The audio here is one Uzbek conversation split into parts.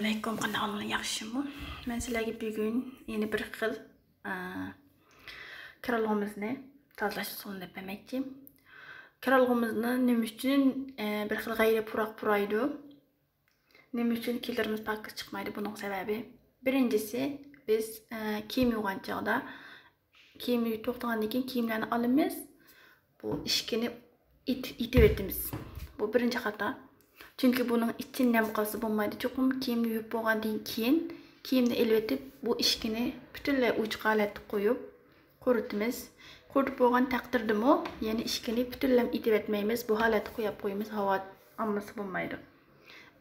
Assalamualaikum, kanalımın yaxşımı. Ben sizlerge bugün yeni bir xil kiralığımızı tazalaş usulunu yapmaktayım. Kiralığımızı neme üçün bir xil gayri puraq-puraydı. Neme üçün kildirimiz pakka çıkmaydı bunun sebebi. Birincisi biz kiyim yuğan çağda kiyimi toxtağandan keyin kiyimlerini alımız. Bu işkini itip etimiz. Bu birinci hata. Çünkü bunun için nem qalsa bo'lmaydi. Çoxum kiyimni yuvib bo'lgandan keyin kiyimni elbetib bu ishkini butunlay uch holatga qo'yib quritamiz. Quritib bo'lgan taqdirdami, yana ishkini butunlay itib etmaymiz. Bu holatga qo'yib qo'yamiz, havo almasi bo'lmaydi.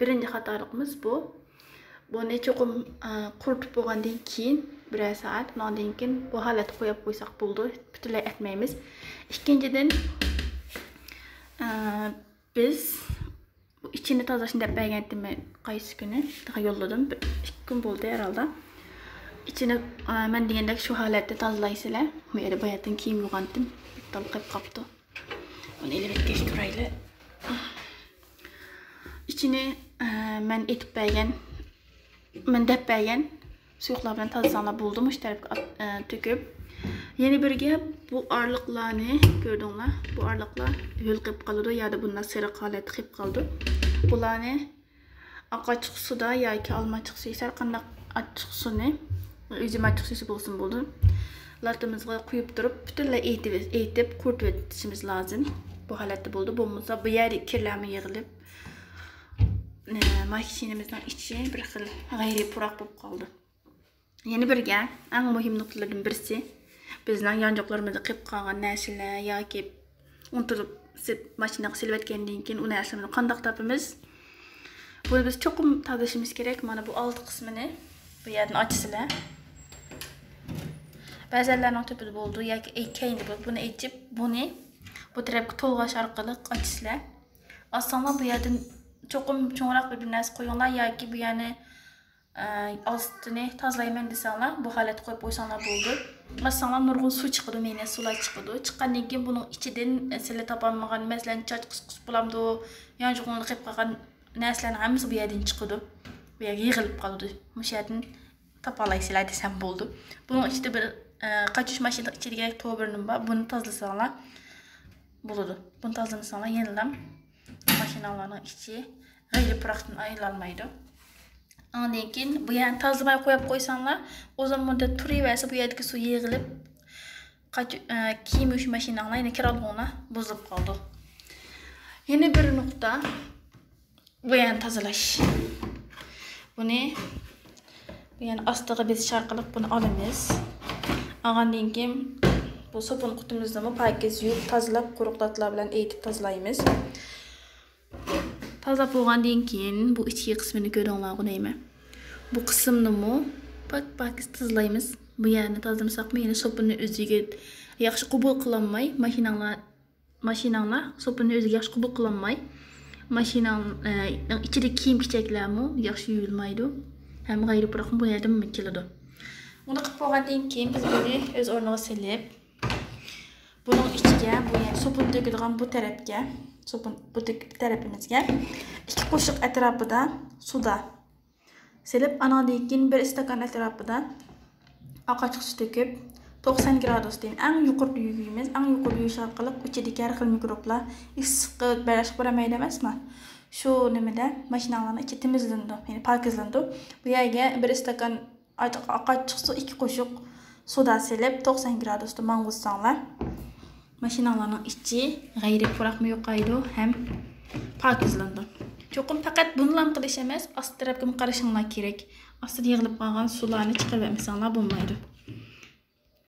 Birinchi xatoligimiz bu. Buni çoxum quritib bo'lgandan keyin bir soat, undan keyin bu holatga qo'yib qo'ysak bo'ldi. Butunlay etmaymiz. Ikkinchidan biz İçini tazlaşını dep bergendim qaysı günü daha yolladım. 2 gün oldu herhalde. İçini ben degендek şu halatda tazalaysizlar. Bu yerda bayatdan kiyim yuğandım. Bitti qilib qaptı. Onu elbet geçtiraylı. İçini ben etip dep bergen suyuqlar bilan tazalasanlar buldum. Üç tarafga töküp yeni birge bu arlıqlarını gördüңlar. Bu arlıqlar hül qilib qoladi ya da bundan sariq holat qilib qoldi. Bularni aqachiq suda yoki almachiq suvi sar qandaq achchiq suvni üzüm achchiq suvi bo'lsin bo'ldi. Latimizga quyib turib butunlay etib quritib etishimiz lozim. Bu holatda bo'ldi. Bo'lmasa bu yer kirlarmi yig'ilib mashinamizning ichi bir xil g'ayri puraq bo'lib qoldi. Yeni birga eng muhim nuqtalardan birisi bizning yanjoqlarimizda qilib qolgan narsalar yoki unutib mashinaga silib etgandan keyin u narsalarni qandoq topamiz? Buni biz cho'qim tozalashimiz kerak. Mana bu alt qismini bu yerdan ochsizlar. Ba'zilarning topib bo'ldi yoki keyinda buni echib, buni bu tarafga to'lg'ash orqali ochsizlar. Osonlar bu yerdan cho'qim cho'ngroq bir narsa qo'yinglar yoki bu yerni ostini tozalayman desanglar, bu holatga qo'yib qo'ysanglar bo'ldi. Masalan, nurg'un suv chiqadi, meni suvlar chiqadi. Chiqqandan keyin buning ichidan sizlar topolmagan, masalan, choch qisqis bo'lamdi, yanjug'ini qilib qolgan narsalarning hammasi bu yerdan chiqadi. Bu yerga yig'ilib qoladi. O'sha yerdan topolaysizlar desam bo'ldi. Buning ichida bir qachish mashinasi ichiga to'g'rinim bor. Buni tozalasanglar bo'ladi. Buni tozalasanglar yenilam mashinalarning ichi g'ayri puraqdan aylanmaydi. Ondan keyin bu yerni tozalamay qo'yib qo'ysanglar, uzun muddat turaversa bu yerdagi suv yig'ilib, kiyim yuvish mashinanglar yana kiralg'ini buzib qoldi. Yana bir nuqta bu yerni tozalash. Buni bu yerni ostiga bezish orqali buni olamiz. Olgandan keyin bu sopun qutimizni pakiz yuvib, tozalab, quruqlatlar bilan etib tozalaymiz. Tozalab bo'lgandan keyin bu ichki qismini ko'ringlar, qunaymi? Bu qismni pakiz tozalaymiz. Bu yerni tozalamasak-mı, yana sopunni o'ziga yaxshi qabul qilinmay, mashinanglar sopunni o'ziga yaxshi qabul qilinmay, mashinaning ichida kiyim-kechaklarmi yaxshi yuvilmaydi. Ham g'ayri puraq bu yerdan keladi. Buni qilib bo'lgandan keyin biz buni o'z o'rniga silib, buning ichiga bu yer sopun to'kilgan bu tarafga bu tarafimizga 2 qoshiq atrofida suda silib, anadan keyin 1 stakan atrofida oqachiq suv to'kib 90 gradusdan eng yuqori yuvimiz, eng yuqori yuvish orqali ichidagi har xil mikroblar issiqqa barashib boramaydi emasmi? Shu nimada mashinalarning ichi temizlandi, ya'ni pokizlandi. Bu yerga 1 stakan oqachiq suv 2 qoshiq suda silib 90 gradusda mang'utsanglar, mashinalarning ichi g'ayri puraqmi yo'qaydi, ham pokizlandi. Cho'qim faqat bundan qilish emas, ost tarafga qarashinglar kerak. Ostida yig'ilib qolgan suvlarni chiqarib etmasanglar bo'lmaydi.